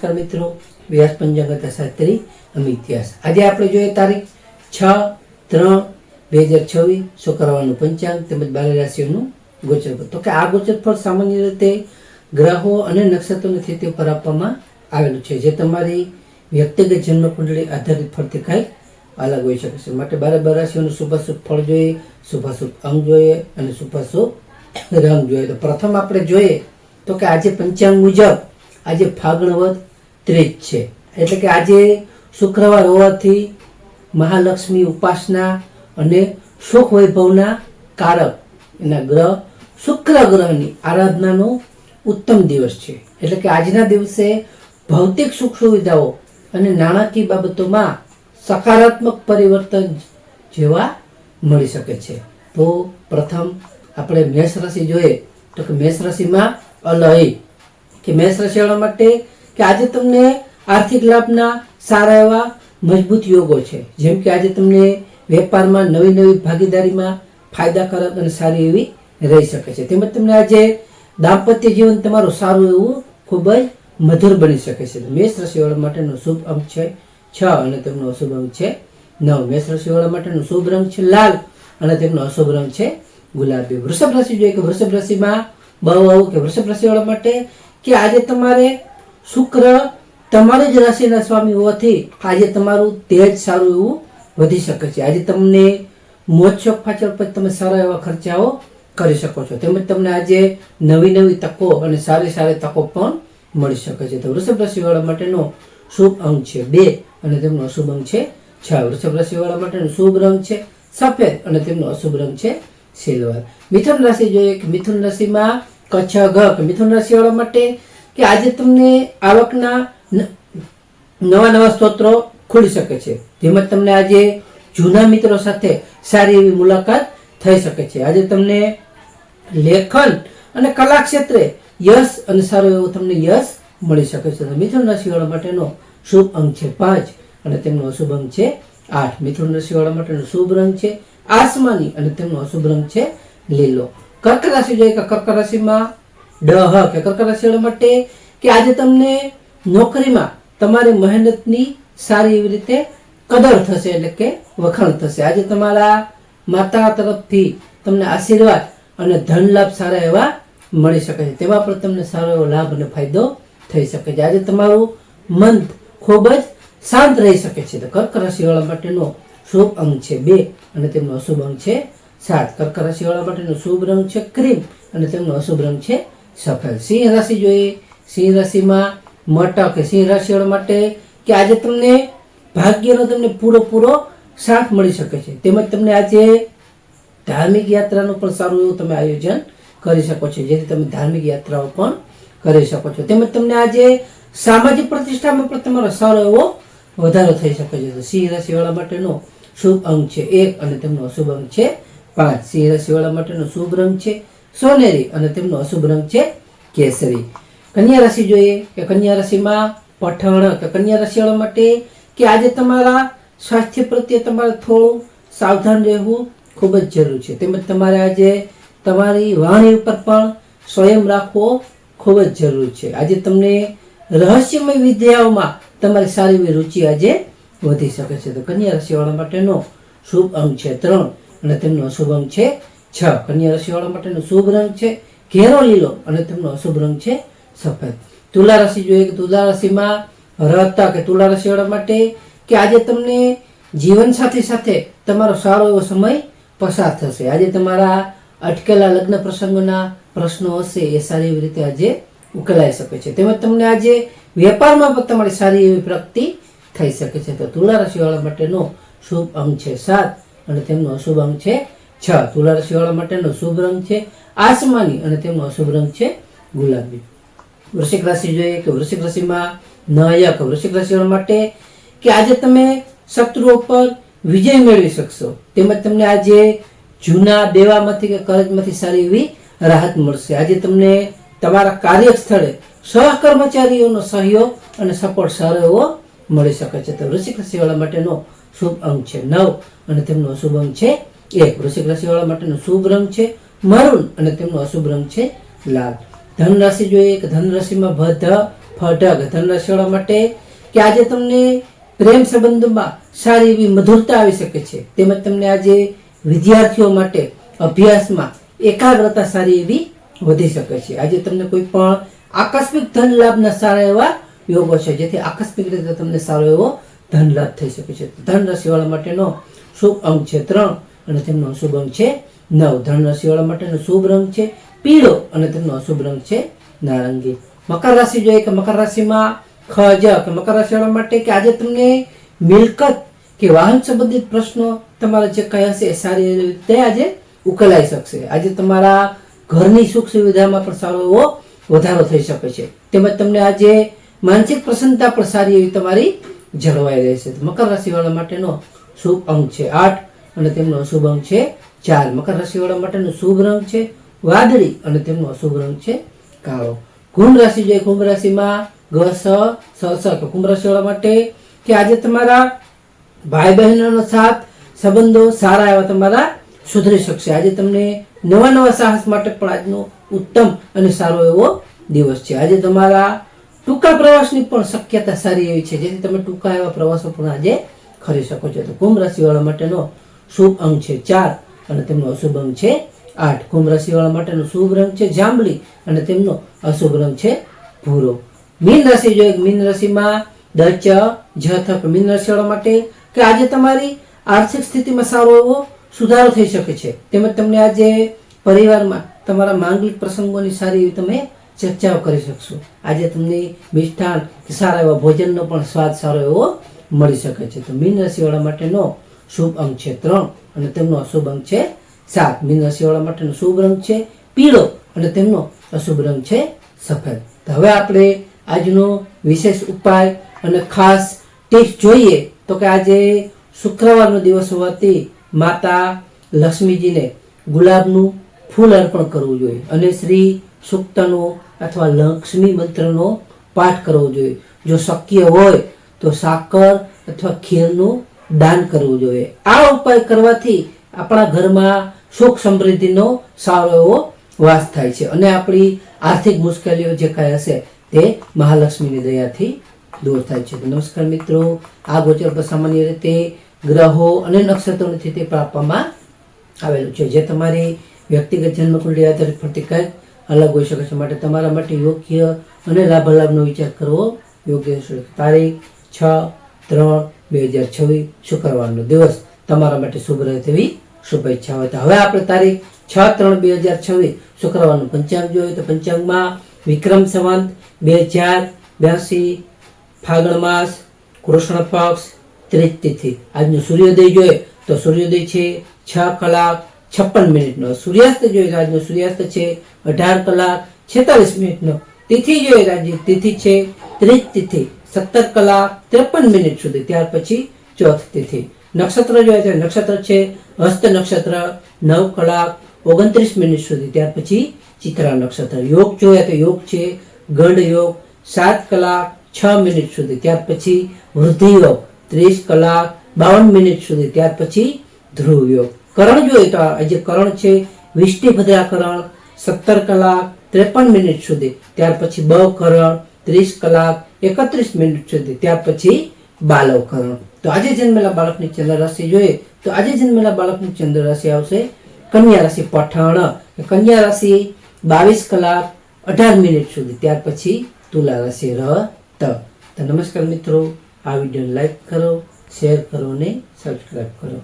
નમસ્કાર મિત્રો, વ્યાસ પંચાંગ શાસ્ત્રી અમિત વ્યાસ. આજે આપણે જોઈએ તારીખ 6/3/2026 શુક્રવારનું પંચાંગ તેમજ 12 રાશિઓનું ગોચરફળ. તો કે આ ગોચરફળ સામાન્ય રીતે ગ્રહો અને નક્ષત્રોની સ્થિતિ પર આપવામાં આવેલું છે, જે તમારી વ્યક્તિગત જન્મ કુંડળી આધારિત ફળથી કંઈક અલગ હોઈ શકે છે. માટે 12 રાશિઓનું શુભાશુભ ફળ જોઈએ, શુભાશુભ અંગ જોઈએ અને શુભાશુભ રંગ જોઈએ. તો પ્રથમ આપણે જોઈએ તો કે આજે પંચાંગ મુજબ આજે ફાગણ વદ 30 છે, એટલે કે આજે શુક્રવાર હોવાથી મહાલક્ષ્મી ઉપાસના અને સુખ વૈભવના કારક એના ગ્રહ શુક્ર ગ્રહની આરાધનાનો ઉત્તમ દિવસ છે. એટલે કે આજના દિવસે ભૌતિક સુખ સુવિધાઓ અને નાણાકીય બાબતોમાં સકારાત્મક પરિવર્તન જેવા મળી શકે છે. તો પ્રથમ આપણે મેષ રાશિ જોઈએ તો કે મેષ રાશિમાં અલય કે મેષ રાશિવાળા માટે કે આજે તમને આર્થિક લાભના સારા એવા મજબૂત યોગો છે. જેમ કે આજે તમને વેપારમાં નવી નવી ભાગીદારીમાં ફાયદાકારક અને સારી એવી રહી શકે છે. તેમજ તમને આજે દાંપત્ય જીવન તમારું સારું એવું ખૂબ જ મધુર બની શકે છે. મેષ રાશિવાળા માટેનો શુભ અંક છે 6 અને તેમનો અશુભ અંક છે 9. મેષ રાશિવાળા માટેનો શુભ રંગ છે લાલ અને તેમનો અશુભ રંગ છે ગુલાબી. વૃષભ રાશિ જોઈએ કે વૃષભ રાશિમાં બહુ કે વૃષભ રાશિવાળા માટે કે આજે તમારે શુક્ર તમારી જ રાશિના સ્વામી હોવાથી આજે તમારું તેજ સારું એવું વધી શકે છે. આજે તમને મોજ શોખ પાછળ પછી તમે સારા એવા ખર્ચાઓ કરી શકો છો. તેમજ તમને આજે નવી નવી તકો અને સારી સારી તકો પણ મળી શકે છે. તો વૃષભ રાશિવાળા માટેનો શુભ અંક છે 2 અને તેમનો અશુભ અંક છે 6. વૃષભ રાશિવાળા માટેનો શુભ રંગ છે સફેદ અને તેમનો અશુભ રંગ છે સિલ્વર. મિથુન રાશિ જોઈએ કે મિથુન રાશિમાં કચ્છ ઘ મિથુન રાશિવાળા માટે કે આજે તમને આવકના નવા નવા સ્ત્રોતો ખુલી શકે છે. તેમજ તમને આજે જૂના મિત્રો સાથે સારી એવી મુલાકાત થઈ શકે છે. આજે તમને લેખન અને કલા ક્ષેત્રે યશ અને સારું એવું તમને યશ મળી શકે છે. મિથુન રાશિવાળા માટેનો શુભ અંક છે 5 અને તેમનો અશુભ અંક છે 8. મિથુન રાશિવાળા માટેનો શુભ રંગ છે આસમાની અને તેમનો અશુભ રંગ છે લીલો. કર્ક રાશિ જોઈએ કે કર્ક રાશિમાં ડહ કે કર્ક રાશિવાળા માટે કે આજે તમને નોકરીમાં તમારી મહેનતની સારી એવી રીતે કદર થશે, એટલે કે વખાણ થશે. આજે તમારા માતા તરફથી તમને આશીર્વાદ અને ધન લાભ સારા એવા મળી શકે છે. તેમાં પણ તમને સારો એવો લાભ અને ફાયદો થઈ શકે છે. આજે તમારું મન ખૂબ જ શાંત રહી શકે છે. તો કર્ક રાશિવાળા માટેનો શુભ અંક છે 2 અને તેમનો અશુભ અંક છે 7. કર્ક રાશિવાળા માટેનો શુભ રંગ છે ક્રીમ અને તેમનો અશુભ રંગ છે સફેદ. સિંહ રાશિ જોઈએ. સિંહ રાશિમાં મટક કે સિંહ રાશિવાળા માટે કે આજે તમને ભાગ્યનો તમને પૂરો સાથ મળી શકે છે. તેમજ તમને આજે ધાર્મિક યાત્રાનું પણ સારું એવું તમે આયોજન કરી શકો છો, જેથી તમે ધાર્મિક યાત્રાઓ પણ કરી શકો છો. તેમજ તમને આજે સામાજિક પ્રતિષ્ઠામાં પણ તમારો સારો એવો વધારો થઈ શકે છે. સિંહ રાશિવાળા માટેનો શુભ અંક છે 1 અને તેમનો અશુભ અંક છે 5. સિંહ રાશિવાળા માટેનો શુભ રંગ છે સોનેરી અને તેમનો અશુભ રંગ છે કેસરી. કન્યા રાશિ જોઈએ કે કન્યા રાશિમાં પઠણ કે કન્યા રાશિવાળા માટે કે આજે તમારા સ્વાસ્થ્ય પ્રત્યે તમારે થોડું સાવધાન રહેવું ખૂબ જ જરૂરી છે. તેમજ તમારે આજે તમારી વાણી ઉપર પણ સંયમ રાખવો ખૂબ જ જરૂરી છે. આજે તમને રહસ્યમય વિદ્યાઓમાં તમારી સારી એવી રુચિ આજે વધી શકે છે. તો કન્યા રાશિવાળા માટેનો શુભ અંક છે 3 અને તેમનો અશુભ અંક છે 6. કન્યા રાશિવાળા માટેનો શુભ રંગ છે ઘેરો લીલો અને તેમનો અશુભ રંગ છે સફેદ. તુલા રાશિ જોઈએ કે તુલા રાશિમાં રતા કે તુલા રાશિવાળા માટે કે આજે તમને જીવનસાથી સાથે તમારો સારો એવો સમય પસાર થશે. આજે તમારા અટકેલા લગ્ન પ્રસંગોના પ્રશ્નો હશે એ સારી એવી રીતે આજે ઉકેલાઈ શકે છે. તેમજ તમને આજે વેપારમાં પણ તમારી સારી એવી પ્રગતિ થઈ શકે છે. તો તુલા રાશિવાળા માટેનો શુભ અંક છે 7 અને તેમનો અશુભ અંક છે 6. તુલા રાશિવાળા માટેનો શુભ રંગ છે આસમાની અને તેમનો અશુભ રંગ છે ગુલાબી. વૃશ્ચિક રાશિ જોઈએ કે વૃશ્ચિક રાશિમાં નાયક વૃશ્ચિક રાશિવાળા માટે કે આજે તમે શત્રુઓ પર વિજય મેળવી શકશો. તેમજ તમને આજે જૂના દેવામાંથી કે કર્જમાંથી સારી એવી રાહત મળશે. આજે તમને તમારા કાર્યસ્થળે સહકર્મચારીઓનો સહયોગ અને સપોર્ટ સારો એવો મળી શકે છે. તો વૃશ્ચિક રાશિવાળા માટેનો શુભ અંક છે 9 અને તેમનો અશુભ અંક છે 1. વૃશ્ચિક રાશિવાળા માટેનો શુભ રંગ છે મરૂન અને તેમનો અશુભ રંગ છે લાલ. ધન રાશિ જોઈએ કે ધન રાશિમાં ભધ ફઢગ ધન રાશિવાળા માટે કે આજે તમને પ્રેમ સંબંધોમાં સારી એવી મધુરતા આવી શકે છે. તેમજ તમને આજે વિદ્યાર્થીઓ માટે અભ્યાસમાં એકાગ્રતા સારી એવી વધી શકે છે. આજે તમને કોઈ પણ આકસ્મિક ધન લાભના સારા એવા યોગો છે, જેથી આકસ્મિક રીતે તમને સારો એવો ધન લાભ થઈ શકે છે. ધન રાશિવાળા માટેનો શુભ અંક છે 3 અને તેમનો અશુભ અંક છે 9. ધન રાશિવાળા માટેનો શુભ રંગ છે પીળો અને તેમનો અશુભ રંગ છે નારંગી. મકર રાશિ જોઈએ કે મકર રાશિમાં ખજ કે મકર રાશિવાળા માટે કે આજે તમને મિલકત કે વાહન સંબંધિત પ્રશ્નો તમારા જે કયા હશે એ સારી રીતે આજે ઉકેલાઈ શકશે. આજે તમારા ઘરની સુખ સુવિધામાં પણ સારો એવો વધારો થઈ શકે છે. તેમજ તમને આજે માનસિક પ્રસન્નતા પણ સારી એવી તમારી જળવાઈ રહેશે. મકર રાશિવાળા માટેનો શુભ અંક છે 8 અને તેમનો અશુભ અંક છે 4. મકર રાશિવાળા માટેનો શુભ રંગ છે વાદળી અને તેમનો અશુભ રંગ છે કાળો. કુંભ રાશિ જોઈએ કુંભ રાશિમાં કે કુંભ રાશિવાળા માટે કે આજે તમારા ભાઈ બહેનોનો સાથ સંબંધો સારા એવા તમારા સુધરી શકશે. આજે તમને નવા સાહસ માટે પણ આજનો ઉત્તમ અને સારો એવો દિવસ છે. આજે તમારા ટૂંકા પ્રવાસની પણ શક્યતા સારી એવી છે, જેથી તમે ટૂંકા એવા પ્રવાસો પણ આજે કરી શકો છો. તો કુંભ રાશિવાળા માટેનો શુભ અંક છે 4 અને તેમનો અશુભ અંક છે 8. કુંભ રાશિવાળા માટેનો શુભ રંગ છે જાંબલી અને તેમનો અશુભ રંગ છે ભૂરો. મીન રાશિ જોઈએ મીન રાશિમાં મીન રાશિવાળા માટે કે આજે તમારી આર્થિક સ્થિતિમાં સારો એવો સુધારો થઈ શકે છે. તેમજ તમને આજે પરિવારમાં તમારા માંગલિક પ્રસંગોની સારી એવી તમે ચર્ચાઓ કરી શકશો. આજે તમને મિષ્ઠાન કે સારા એવા ભોજનનો પણ સ્વાદ સારો એવો મળી શકે છે. તો મીન રાશિવાળા માટેનો શુભ અંક છે 3 અને તેમનો અશુભ અંક છે 7. મીન રાશિવાળા માટેનો શુભ રંગ છે પીળો અને તેમનો અશુભ રંગ છે સફેદ. તો હવે આપણે આજનો વિશેષ ઉપાય અને ખાસ ટિપ્સ જોઈએ તો કે આજે શુક્રવારનો દિવસ હોવાથી માતા લક્ષ્મીજીને ગુલાબનું ફૂલ અર્પણ કરવું જોઈએ અને શ્રી સૂક્તનો અથવા લક્ષ્મી મંત્રનો પાઠ કરવો જોઈએ. જો શક્ય હોય તો સાકર અથવા ખીરનું દાન કરવું જોઈએ. આ ઉપાય કરવાથી આપણા ઘરમાં સુખ સમૃદ્ધિનો સારો એવો વાસ થાય છે અને આપણી આર્થિક મુશ્કેલીઓ જે કાંઈ હશે તે મહાલક્ષ્મીની દયાથી દૂર થાય છે. તો નમસ્કાર મિત્રો, આ ગોચર પર સામાન્ય રીતે ગ્રહો અને નક્ષત્રોની સ્થિતિ પર આપવામાં આવેલું છે, જે તમારી વ્યક્તિગત જન્મકુંડળી આધારિત ફરતી કંઈક અલગ હોઈ શકે છે. માટે તમારા માટે યોગ્ય અને લાભાલાભનો વિચાર કરવો યોગ્ય છે. તારીખ 6/3/2026 શુક્રવારનો દિવસ તમારા માટે શુભ રહે તેવી શુભેચ્છા હોય. તો હવે આપણે તારીખ 6/3/2026 શુક્રવારનું પંચાંગ જોઈએ તો પંચાંગમાં વિક્રમ સંવત 2082 ફાગણ માસ કૃષ્ણ પક્ષ ત્રીજ તિથિ. આજનો સૂર્યોદય જોઈએ તો સૂર્યોદય છે 6:56 સૂર્યાસ્ત જોઈએ તો આજનો સૂર્યાસ્ત છે 18:46 તિથિ જોઈએ આજે તિથિ છે ત્રીજ તિથિ 17:53 સુધી. ત્યાર પછી ચોથ તિથિ. નક્ષત્ર જોઈએ તો નક્ષત્ર છે હસ્ત નક્ષત્ર 9:29 સુધી. ત્યાર પછી ચિત્રા નક્ષત્ર. યોગ જોઈએ તો યોગ છે ગંડ યોગ 7:06 સુધી. ત્યાર પછી વૃદ્ધિ યોગ 30:52 સુધી. ત્યાર પછી ધ્રુવ યોગ. કરણ જોઈએ તો આજે કરણ છે વિષ્ટિભદ્રા કરણ 17:53 સુધી. ત્યાર પછી બવ કરણ 30:31 સુધી. ત્યાર પછી બાલવ કરણ. તો આજે જન્મેલા બાળકની ચંદ્ર રાશિ જોઈએ તો આજે જન્મેલા બાળકની ચંદ્ર રાશિ આવશે કન્યા રાશિ પઠાણ. કન્યા રાશિ 22:18 સુધી. ત્યાર પછી તુલા રાશિ રત. તો નમસ્કાર મિત્રો, આ વિડીયોને લાઈક કરો, શેર કરો અને સબસ્ક્રાઈબ કરો.